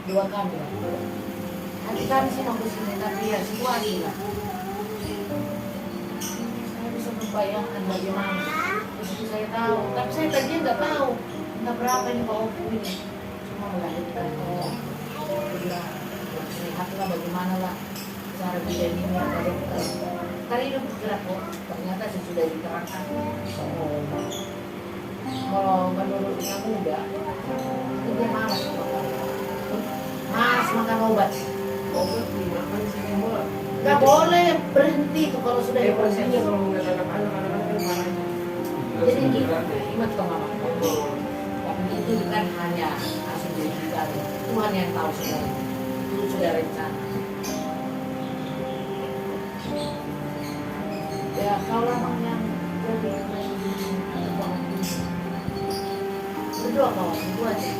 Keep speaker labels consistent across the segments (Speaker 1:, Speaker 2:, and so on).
Speaker 1: dua kami lah. Nanti kami sih mau kesini tapi ya situasi lah. Saya bisa membayangkan bagaimana. Begitu saya tahu, tapi saya tadinya nggak tahu nggak berapa ini Pak Opu ini. Cuma melahirkan bilang sehat lah bagaimana lah cara bidan ini apa dokter. Kali ini bergerak kok, ternyata sudah diterangkan. Oh, kalau menurut yang muda, itu dia malas makan. Malas makan obat.
Speaker 2: Obat dimakan semua.
Speaker 1: Nggak boleh berhenti tuh kalau sudah
Speaker 2: Ya
Speaker 1: diproses.
Speaker 2: pastinya kalau nggak anak-anak kan marahnya.
Speaker 1: Jadi kita ingat mama. Tapi itu kan hanya asumsi kita. Tuhan yang tahu segala. Itu sudah rencana. Ya kalau memang yang jadi berdoa kawan, itu aja.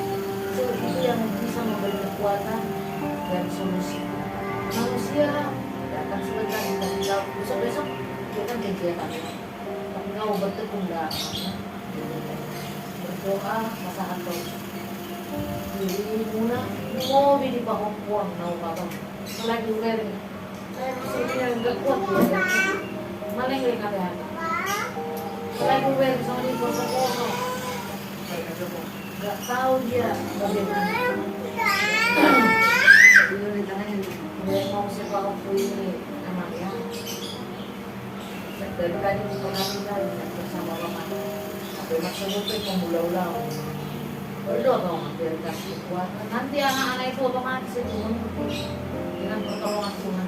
Speaker 1: Itu yang bisa memberi kekuatan dan solusi. Manusia datang sebentar dikasih tahu besok dia kan kegiatan. Tapi kau bertekun dah berdoa masakan kau. Jadi muna mau di bawah puang nau babang. Lagi uleri. Saya sebenarnya enggak kuat ya. Malah yang ada. Lagi uleri sama di koso-koso. Enggak tahu dia bagaimana. Dia mau sepak Opu ini anak ya. Dari tadi pernah bersama mama. Tapi maksudnya itu pemula-ulang. Berdoa kau biar kasih kekuatan. Nanti anak-anak itu otomatis itu mengikuti dengan pertolongan Tuhan.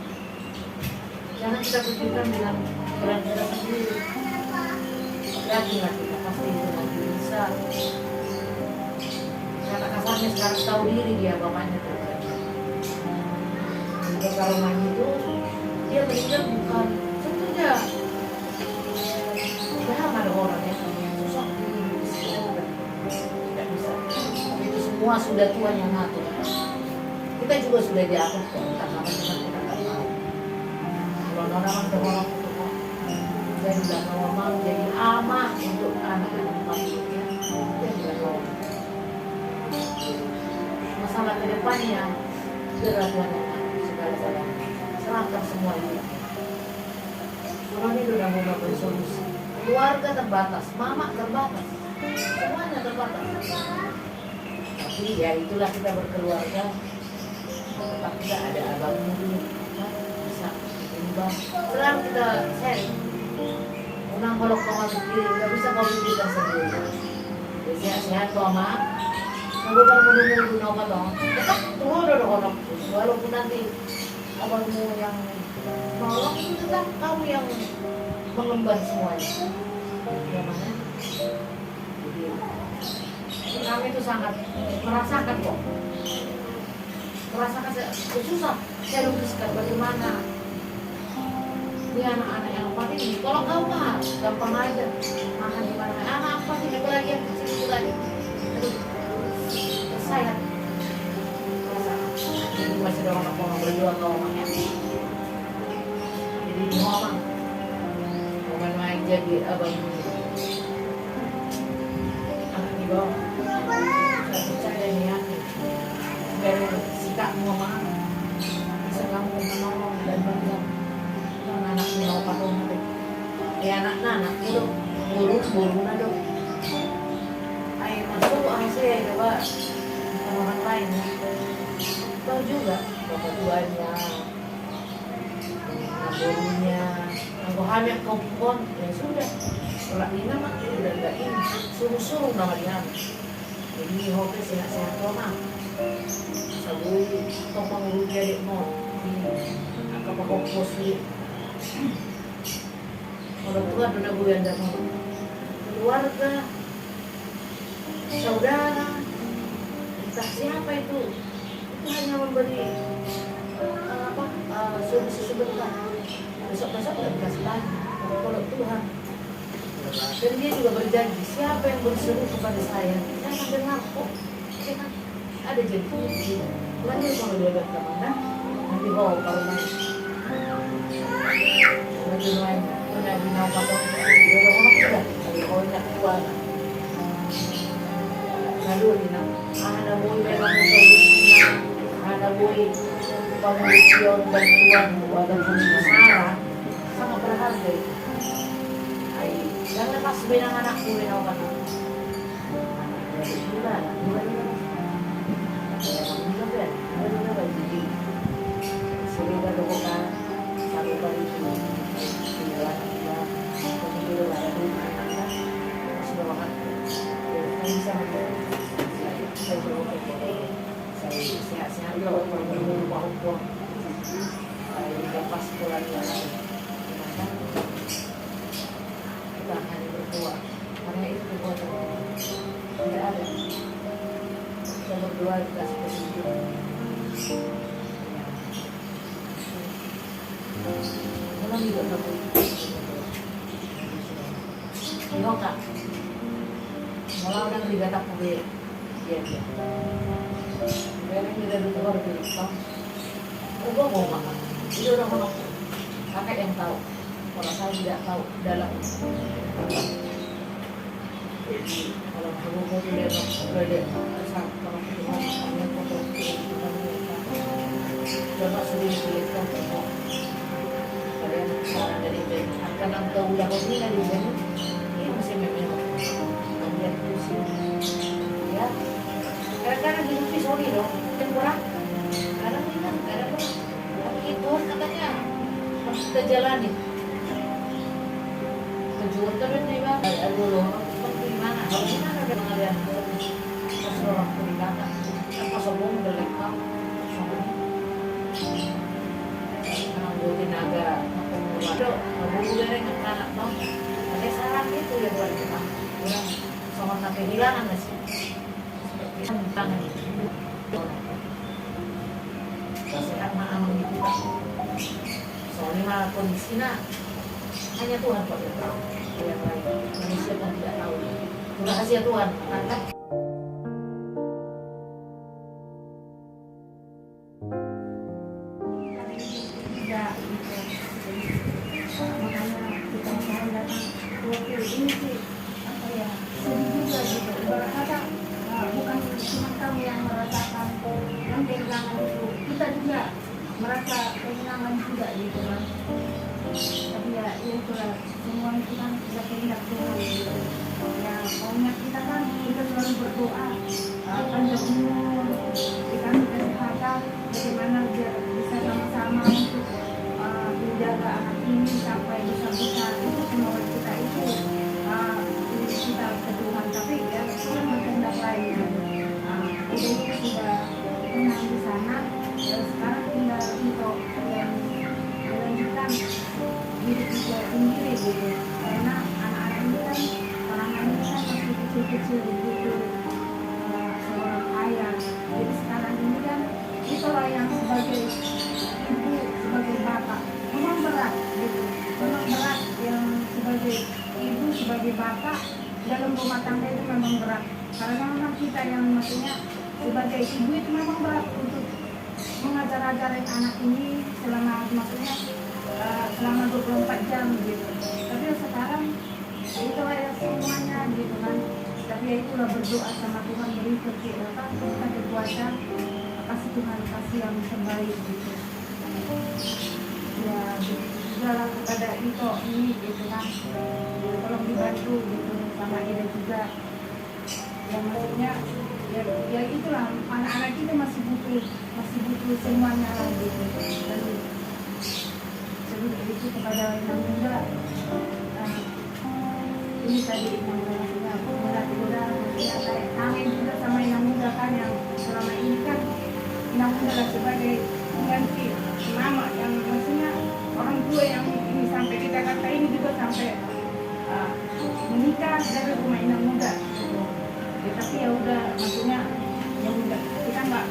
Speaker 1: Jangan kita pikirkan dengan berat-berat sendiri. Yakinlah kita pasti itu nanti bisa. Kata kasarnya sekarang tahu diri dia bapaknya terjadi. Kalau main itu dia meninggal bukan tentunya jangan ada orang yang susah tidak bisa. Itu semua sudah Tuhan yang ngatur. Kita juga sudah diatur tentang apa cuma kita nggak tahu. Kalau orang orang itu kok jadi nggak mau jadi ama untuk anak-anak maksudnya dia nggak mau. Masalah kedepannya berat Tuhan yang serahkan semua ini. Orang ini sudah mau bersolusi. Keluarga terbatas, mama terbatas, semuanya terbatas. Tapi ya itulah kita berkeluarga. Tetap kita ada abangmu dulu, bisa timbang. Sekarang kita sharing. Unang kalau kau masuk diri, nggak bisa kau pikirkan sendiri. Jadi sehat-sehat kau mak. Kalau baru menunggu apa dong? Tetap tunggu dulu orang. Walaupun nanti abangmu yang nolong itu tetap kamu yang mengemban semuanya. Bagaimana? Jadi kami itu sangat merasakan kok. Merasakan susah. Saya lukiskan bagaimana ini anak-anak yang paling ini. Kalau kau mah gampang aja makan di mana. Anak apa sih lagi yang kecil itu tadi? Saya jadi masih ada orang berdua atau orangnya. Jadi di ngomong main jadi abang anak di bawah. Saya percaya nih yakin dari sikap ngomong bisa kamu menolong dan bantu anak mau patung nanti. Ya anak itu buru nado. Ayo masuk saya coba orang lain. Tahu juga bapak tuanya, gurunya, anggohannya kompon, ya sudah. Setelah ini mah udah enggak ini, suruh nama dia. Jadi hobi sehat-sehat mah. Sabui kompon rupiah di mau di apa kompos di. Kalau Tuhan udah bulan dan keluarga, saudara, entah siapa itu hanya memberi solusi sebentar. Besok-besok nggak dikasih lagi. Kalau Tuhan dan dia juga berjanji siapa yang berseru kepada saya akan dengar kok. Ya kan? Ada janji. Lanjut kalau dia datang mana nanti bawa kalau nanti lain udah dinau patong dia orang sudah tapi kau nak kuat. Lalu dinau ada mau memang solusinya melalui penelitian bantuan walaupun besar sangat berharga itu. Ay, dan lepas binang anak ko rin ako ka sehat-sehat kalau lupa-lupa lepas pulang jalan kita hanya berdua karena itu kekuatan tidak ada kita berdua kita seperti itu malam juga tak boleh bingung kak malah orang digatak mobil dia Berang tidak ada keluar dari itu. Gue mau makan. Itu orang anak kakek yang tahu. Kalau saya tidak tahu dalam. Jadi kalau gue tidak berada saat kalau kita makan foto kita coba sendiri tuliskan semua. Kalian cara dari ini akan angka udah ini dari ini. Ini masih memang. Kemudian pusing. Ya. Kadang-kadang di sorry dong, yang kurang. Kadang ingat, kadang tapi itu katanya harus kita jalani. Kejuan terus nih bang, dulu gimana? Kalau gimana ada pengalian pas orang peningkatan, apa sombong udah lengkap, sombong. Nanggu tenaga, aduh, nggak boleh anak bang. Ada saran itu yang buat kita, kurang sama kehilangan nggak sih? Tangan itu sehat maaf begitu soalnya malah kondisinya hanya Tuhan kok yang tahu yang lain manusia kan tidak tahu rahasia Tuhan maka
Speaker 3: kita juga merasa kehilangan juga gitu kan. Tapi ya itulah semua itu kan sudah kehendak Tuhan gitu. Ya pokoknya kita kan kita selalu berdoa panjang umur, kita kesehatan, bagaimana biar bisa sama-sama untuk menjaga anak ini sampai besar-besar. Itu semua kita itu kita ke Tuhan, tapi ya Tuhan berkehendak lain. Jadi sudah tenang di sana. Dan sekarang tinggal untuk yang melanjutkan hidup kita sendiri gitu, karena anak-anak ini kan masih kecil-kecil gitu, seorang ayah. Jadi sekarang ini kan itulah yang sebagai ibu, sebagai bapak memang berat gitu, memang berat yang sebagai ibu, sebagai bapak dalam rumah tangga itu memang berat, karena memang kita yang maksudnya sebagai ibu itu memang berat untuk mengajar-ajarin anak ini selama maksudnya selama 24 jam gitu. Tapi sekarang itulah ya semuanya gitu kan. Tapi ya itulah berdoa sama Tuhan, beri kita kekuatan, kasih Tuhan kasih yang terbaik gitu. Ya segala kepada Ito ini gitu kan. Tolong dibantu gitu sama Ida juga. Yang maksudnya ya itulah anak-anak kita masih butuh semuanya lah gitu. Dan sebelum itu kepada yang muda ini tadi yang muda maksudnya kayak kangen juga sama yang muda kan, yang selama ini kan yang muda lah sebagai pengganti mama yang maksudnya orang tua yang ini sampai kita kata ini juga sampai menikah dari rumah yang muda gitu. Ya, tapi ya udah maksudnya yang udah kita nggak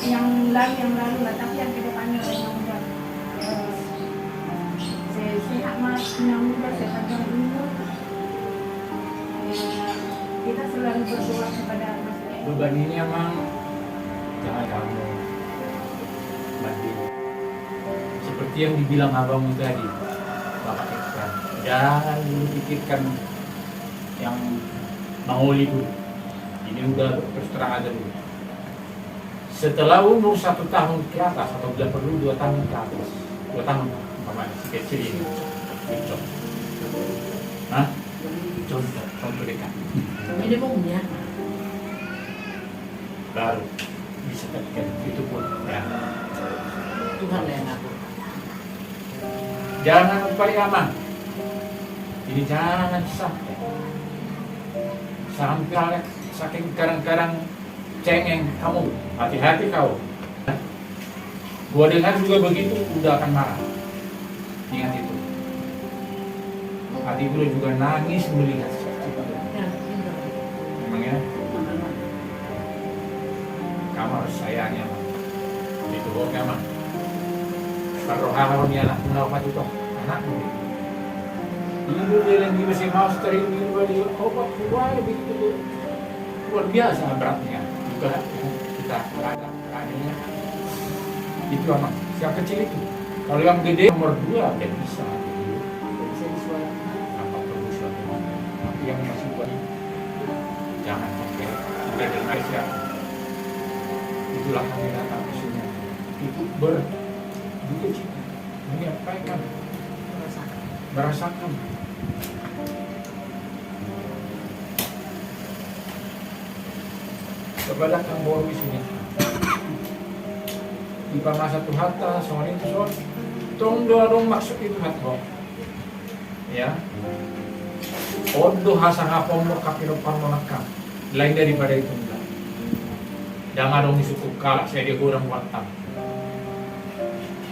Speaker 3: yang lalu lah, tapi yang kedepannya yang udah sehat mas, yang udah sehat yang umur. Kita selalu berdoa kepada maksudnya
Speaker 4: beban ini emang jangan kamu mati seperti yang dibilang abangmu tadi, Bapak Iksan, jangan dulu pikirkan yang Bang Oli dulu. Ini udah terus terang aja dulu. Setelah umur 1 tahun ke atas atau bila perlu 2 tahun ke atas, 2 tahun umpamanya si kecil ini, contoh, nah, contoh dekat,
Speaker 1: Minimumnya
Speaker 4: baru bisa terkait itu pun ya.
Speaker 1: Tuhan lah yang ngatur.
Speaker 4: Jangan paling aman. Ini jangan sampai saking kadang-kadang cengeng kamu, hati-hati kau. Gua dengar juga begitu, udah akan marah. Ingat itu. Hati gua juga nangis melihat seperti itu.
Speaker 1: Ya, pintar.
Speaker 4: Memangnya kamu harus sayangi aman. Itu pokoknya aman. Kalau hal ni anak menawar itu anakmu. Ibu dia lagi masih mau sering ibu dia, oh keluar begitu luar biasa beratnya. Juga kita ada adanya itu anak yang kecil itu. Kalau yang gede nomor 2 dia bisa.
Speaker 1: Bisa disuarakan.
Speaker 4: Apa perlu suatu tapi yang masih buat jangan sampai udah dengar siapa. Itulah kami datang ke sini. Itu duka cita menyampaikan merasakan kepada Kang Boris ini di masa tu hatta soal itu soal tong dong maksud itu hatta ya odo hasa ngapong mo kapinopan mo nakam lain daripada itu enggak jangan dong disukup kalah saya dia kurang watam.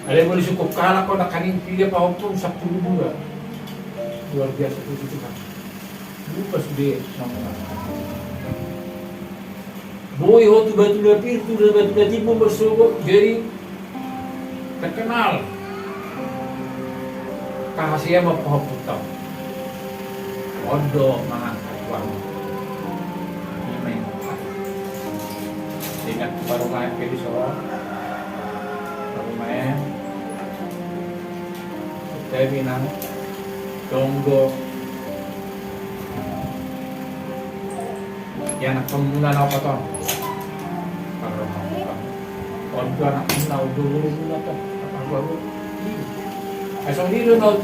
Speaker 4: Ada yang boleh cukup kalah kau nak kanin pilih apa hukum 10 bulan. Luar biasa itu Tuhan. Lupa sudah nama. Boy waktu batu lepir tu batu tipu bersogok jadi terkenal. Kahasiah mau pohon putau. Odo mengangkat uang. Ini main. Ingat baru main pilih soal. Baru main. Saya bilang tunggu ya anak pemula apa toh kalau orang anak pemula dulu toh apa baru asal dia nau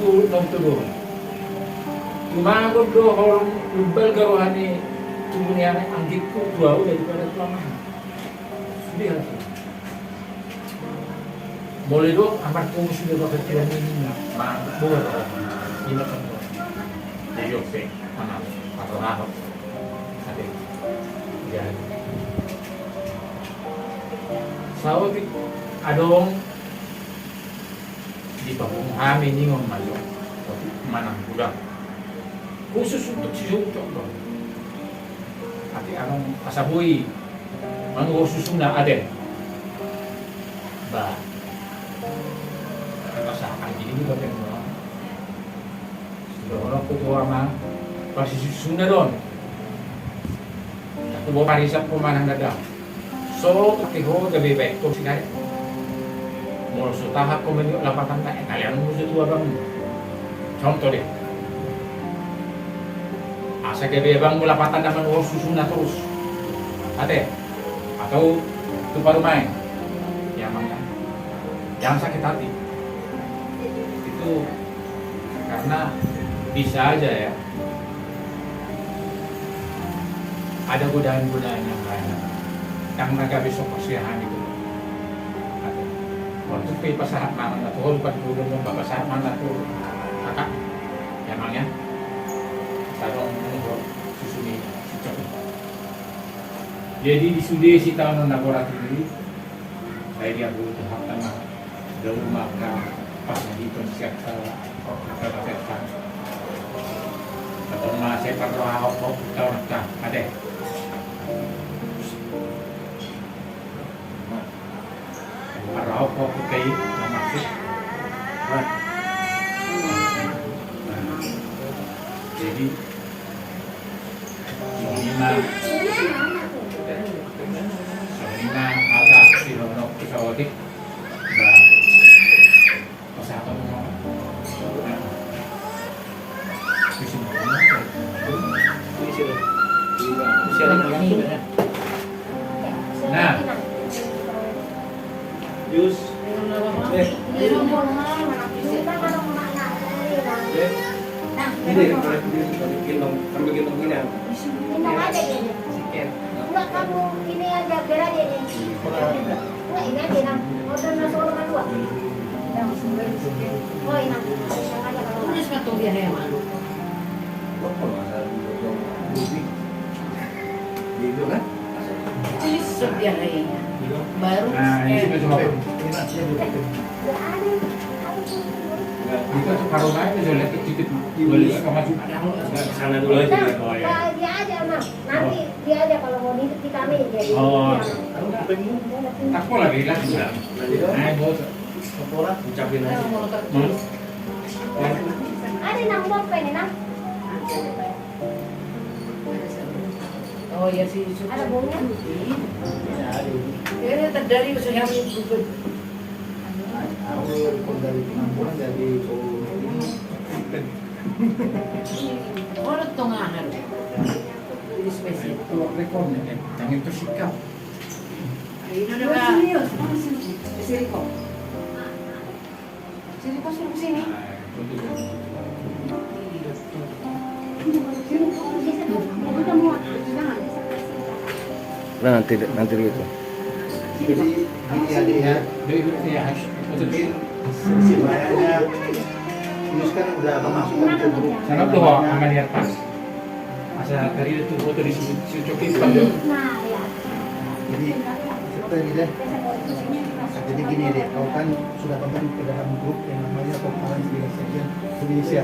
Speaker 4: cuma aku doh orang lubal garohani tubuhnya anak anggitku jauh daripada tulang sudah boleh dong, amat pun sudah berkecilan ini mantap boleh ini macam tu jadi oke, mana atau apa ada jadi sawah adong di bangun kami ini ngomong tapi mana udah khusus untuk si Jumtok dong tapi anong asabui manggo susuna ada bah rasakan ini juga pengen sudah orang ketua mah pasti susuna don aku bawa parisan pemanang dadang so keho gabe baik to sinari mau tahap komenyo lapatan na kalian musuh tua bang contoh deh asa gabe bang lapatan naman war susuna terus ada atau itu baru main ya makanya jangan sakit hati itu karena bisa aja ya ada godaan-godaan yang lain yang naga besok persiahan itu ada waktu pi pasahat mana tuh lupa dulu bapak pasahat mana tuh kakak emangnya sarong susu ini si cowok jadi di Sudesi tahun laboratorium saya dia dulu tahap tanah dalam maka pas di konsep kata atau masih perlu apa tahu nak ada perlu apa kai maksud jadi ini mah Sabrina ada si Ronok Pisawadik bah pasal mau nah
Speaker 2: jus.
Speaker 1: Minum mahal, anak
Speaker 3: Kita
Speaker 1: bisa.
Speaker 3: kalau mana
Speaker 2: Dek,
Speaker 3: Nah,
Speaker 2: ini kalau gendong, sambil gendong gini ya.
Speaker 3: minum aja gini.
Speaker 2: Siket.
Speaker 3: Enggak kamu ini aja biar aja nih. Enggak ini aja nang. Order nasi orang dua. Oh ini nang. Yang aja kalau
Speaker 1: Tulis ka itong biyahe man.
Speaker 2: Gitu kan?
Speaker 1: Tulis sa biyahe niya. Baru
Speaker 4: Nah, ini sudah cuma
Speaker 3: enggak ada.
Speaker 4: itu separuh lain sudah lihat sedikit beli sama juga.
Speaker 2: Ke sana dulu aja.
Speaker 3: Nah,
Speaker 2: Oh ya.
Speaker 3: nah, dia aja nang. Nanti dia aja kalau mau nitip di kami jadi.
Speaker 4: Oh.
Speaker 3: Iya.
Speaker 4: Aku lagi lihat juga.
Speaker 2: Nanti dong.
Speaker 4: Nah, bos.
Speaker 2: Ucapin aja.
Speaker 1: Ano mo
Speaker 4: Mas.
Speaker 3: Ada nang mau ini nang.
Speaker 1: Oh ya si Yusuf.
Speaker 3: Ada baunya.
Speaker 1: Kaya tagdari ko sa yamin bukod. Ano ito nga haro? Ini special.
Speaker 4: Itu rekornya kan. Yang itu sikap.
Speaker 1: Ayun na ba? Siriko. Siriko sino sini?
Speaker 5: Nah, nanti dulu.
Speaker 6: Jadi gini adik ya,
Speaker 4: Dari itu ya harus
Speaker 6: mungkin sebenarnya Yunus kan udah memasukkan ke grup
Speaker 4: sana tuh aman lihat pas. Masa dari itu foto di situ cokin pada.
Speaker 3: Nah, ya.
Speaker 6: jadi seperti ini deh. Jadi gini deh, kau kan sudah kembali ke dalam grup yang namanya Conference Legislation Indonesia.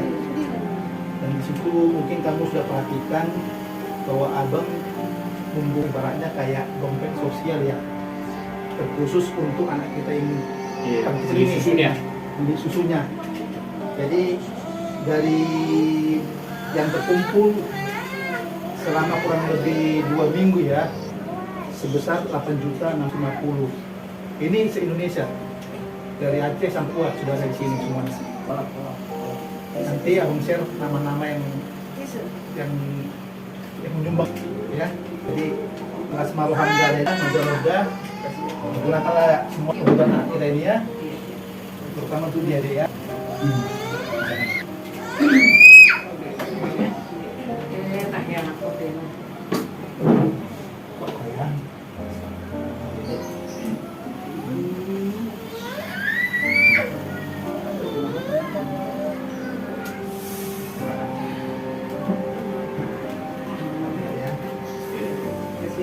Speaker 6: Dan di situ mungkin kamu sudah perhatikan bahwa abang membuat ibaratnya kayak dompet sosial ya, terkhusus untuk anak kita yang
Speaker 4: Beli susunya.
Speaker 6: beli susunya. Jadi dari yang terkumpul selama kurang lebih 2 minggu ya, sebesar 8.650. Ini se-Indonesia. Dari Aceh sampai Kuat sudah ada di sini semua. Nanti abang share nama-nama yang menyumbang ya. Jadi Asmaul Hamdallah, moga-moga gunakanlah semua kebutuhan kita ini ya, terutama untuk dia ya.
Speaker 1: Eh, tahi anak ko din.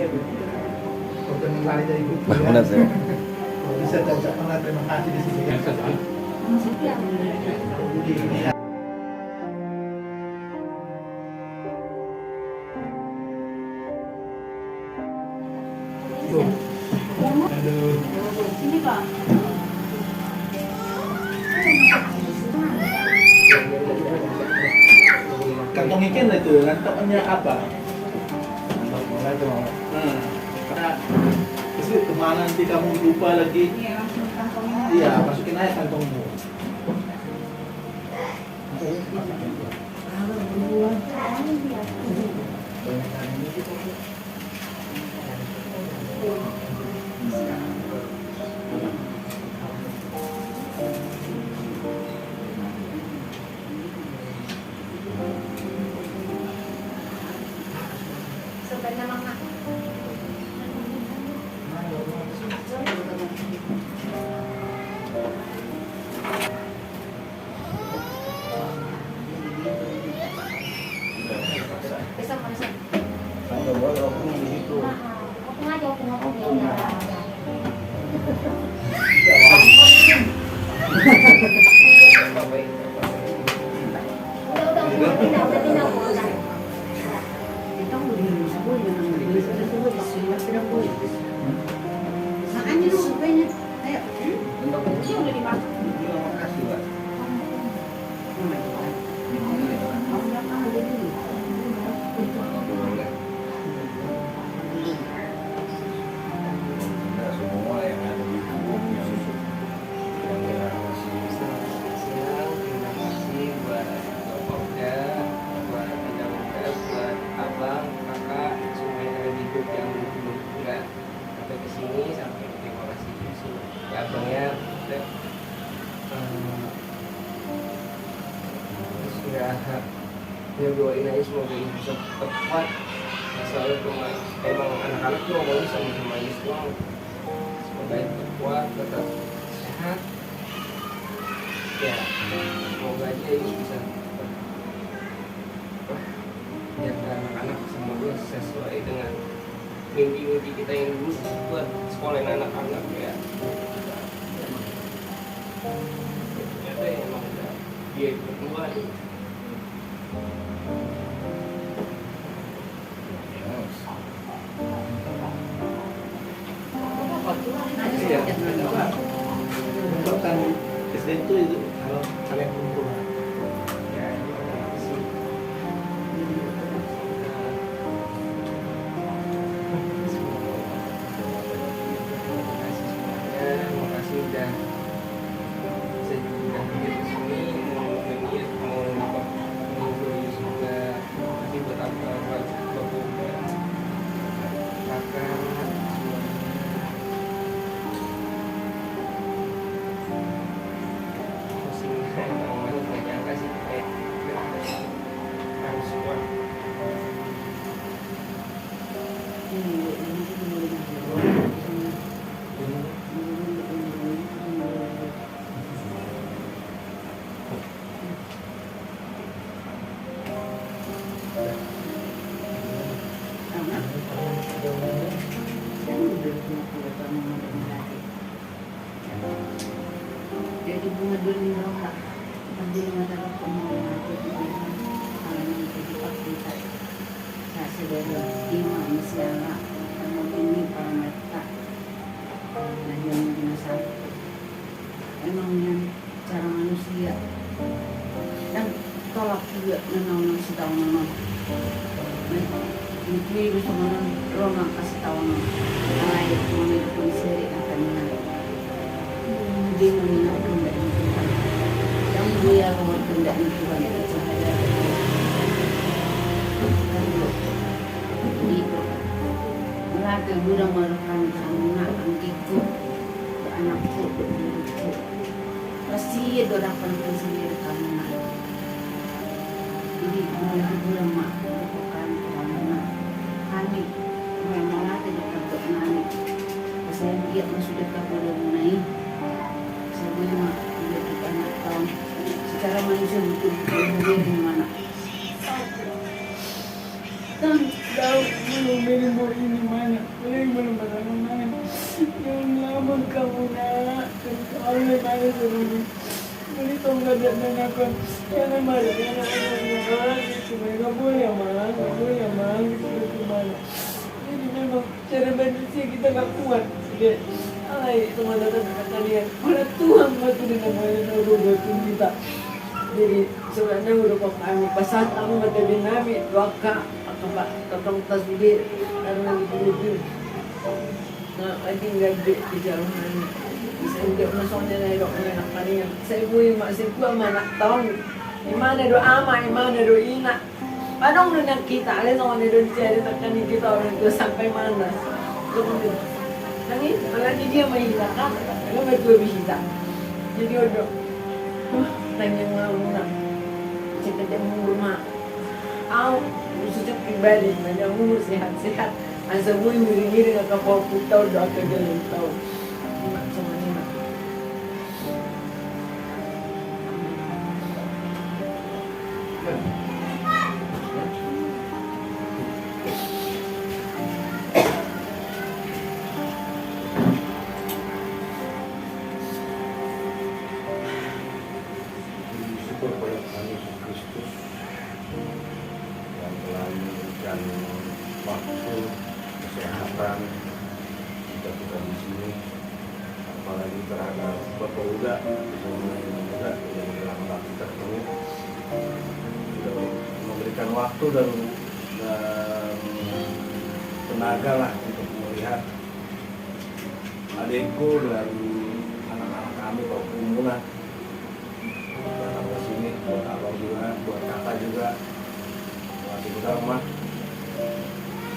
Speaker 6: Kalau kembali dari grup
Speaker 5: Nah,
Speaker 6: ya,
Speaker 5: benar saya.
Speaker 6: kalau bisa kita ucapkan terima kasih di sini ya.
Speaker 4: Yang satu.
Speaker 6: Jadi ini ya. Tuh. Aduh.
Speaker 3: Ini Pak.
Speaker 6: Kantong ikan itu kantongnya apa? Karena itu kemana nanti kamu lupa lagi?
Speaker 3: Iya, langsung kantongnya.
Speaker 6: Iya, masukin aja kantongmu.
Speaker 3: Sebenarnya mama. Bisa masuk. Nah, aku ngajak aku ya. Udah pindah.
Speaker 1: Ito mo din sa boy na nang nagbilis na sa boy. Sila sila boy. Saan niyo nung boy niya? Ayo. Siya udah dimasuk.
Speaker 5: Semua yang ada di grup yang
Speaker 2: Terima kasih buat Bapak buat Anda, buat abang, kakak, semua yang ada di grup yang belum enggak sampai ke sini, sampai terima kasih di sini. Ya abang ya, Ya doain aja semoga ini bisa tetap kuat. Selalu cuma emang anak-anak tuh ngomongnya sama Iis doang. Semoga tetap kuat, tetap sehat. Ya, semoga aja Iis bisa tetap jaga anak-anak semoga sesuai dengan mimpi-mimpi kita yang dulu buat sekolahin anak-anak ya. Ternyata emang udah dia berdua nih.
Speaker 6: Iya, untuk kan SD itu kalau kalian kumpul
Speaker 2: Ya, terima kasih. Terima kasih udah saya juga hadir di sini mau menit mau menghibur juga nanti buat apa buat bapak kakak
Speaker 3: Jadi bunga dulu nih kak, nanti masalah pembangunan aku itu kalau nanti dipakai saya sudah lima misalnya, kalau ini kalau mereka nah yang binasa, emang yang cara manusia dan tolak juga nenang setahun nenang, itu bisa nenang Roma kasih tahu nenang, ayat mengenai polisi akan nenang. Dia mengingat benda itu yang dia mau benda itu banyak cahaya itu melaka guna merupakan anak antiku anakku anakku pasti dia dapat sendiri karena jadi melaka guna merupakan anak kami memang ada di kantor nani saya dia sudah kepada menai memang dia anak tahun secara manusia betul-betul di mana dan tahu belum mau ini mana belum mana yang lama kamu nak kalau mana sebelum beli tongkat dan akan yang mana itu mereka boleh mang itu mana jadi memang cara manusia kita nggak kuat deh. Ay, teman-teman kalian, mana Tuhan batu di namanya naruh batu kita. Jadi sebenarnya udah kami pasang kami mata binami doaka apa tentang tasbih karena itu. Nah, lagi nggak di jalan bisa untuk masuknya dari dokter kalian. Saya bui masih gua mana tahu di mana do ama, di mana do ina. Padahal dengan kita, ada orang do cari tekan kita orang itu sampai mana. Kemudian nangis, malah dia menghilangkan, kalau betul bisa. Jadi udah, tanya malu nak, cakap rumah, sejak pribadi, nanya sehat-sehat, asal boleh miring ke kapal putau, dah kerja lentau, macam mana?
Speaker 5: Waktu kesehatan kita di sini, apalagi terhadap Bapak Uda, sudah dalam kita ketemu, sudah memberikan waktu dan tenaga lah untuk melihat adikku dan anak-anak kami bawa kerumunan datang ke sini, buat abang juga, buat kakak juga, masih kita rumah.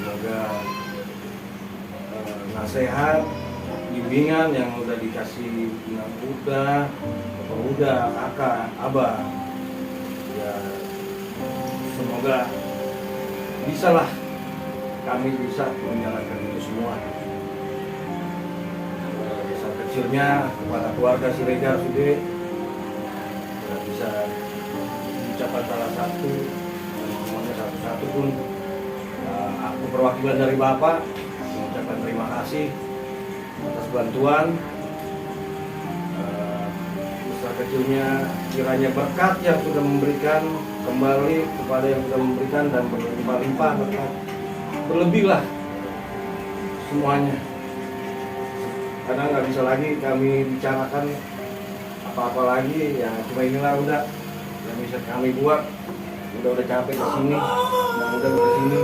Speaker 5: Semoga nasihat, bimbingan yang udah dikasih dengan Uda, Bapak Uda, kakak, abah, ya semoga bisalah kami bisa menjalankan itu semua. Besar kecilnya kepada keluarga Siregar Sude tidak bisa ucapan salah satu dan semuanya satu-satu pun aku perwakilan dari Bapak mengucapkan terima kasih atas bantuan. Besar kecilnya kiranya berkat yang sudah memberikan kembali kepada yang sudah memberikan dan berlimpah-limpah berkat berlebihlah semuanya. Karena nggak bisa lagi kami bicarakan apa-apa lagi, ya cuma inilah udah yang bisa kami buat. Udah capek ke sini, udah ke sini.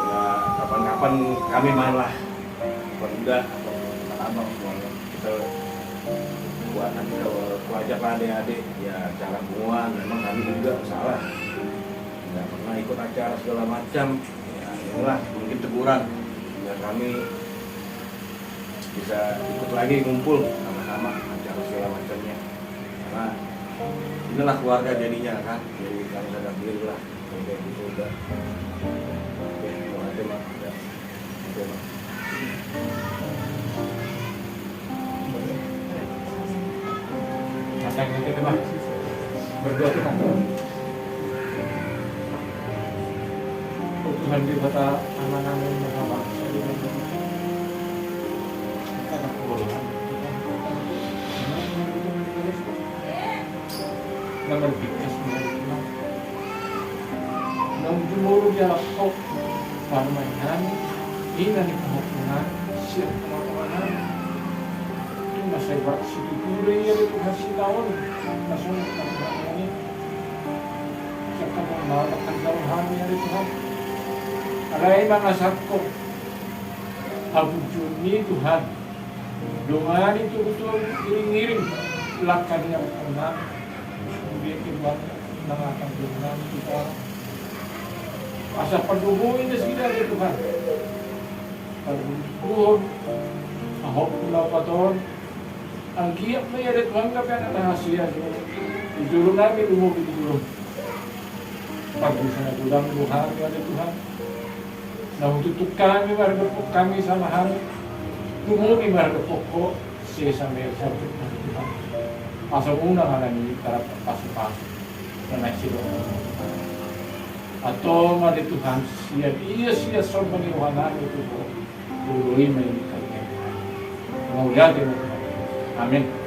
Speaker 5: Ya kapan-kapan kami mainlah udah atau abang semuanya kita buat nanti kalau wajah adik-adik ya cara hubungan memang kami juga salah nggak pernah ikut acara segala macam ya inilah mungkin teguran biar kami bisa ikut lagi ngumpul sama-sama acara segala macamnya karena inilah keluarga jadinya kan jadi kami sadar diri lah kayak gitu udah oke itu aja mak udah oke mak.
Speaker 4: Yang itu mah berdua tuh kan Tuhan di kota anak-anak yang bangsa di karena kebodohan nggak berpikir semua nang jumuro dia kok parmainan ini nih kehukuman siap kemana-mana masih bersih puri ya itu kasih tahun langsung kita ini kita mengalahkan Tuhan ya Tuhan ada yang mengasahku Abu Juni Tuhan doa itu betul iring-iring lakukan yang tenang kemudian kita mengakan Tuhan kita asal pendukung ini sudah ya Tuhan pendukung ahok pulapaton ang giyak na yan at huwag na pinatahasiyan idulong namin umuwi dito pag-isa na tulang Tuhan ya Tuhan nahututok kami maragapok kami sa mahal umuwi maragapok ko siya sa may sabit na Tuhan asa una ka namin tarap pasok-pasok na nagsilong ato nga ni Tuhan siya sa maniwanan ito po tuloy may kanya Tuhan. Mauya din mo. Amin.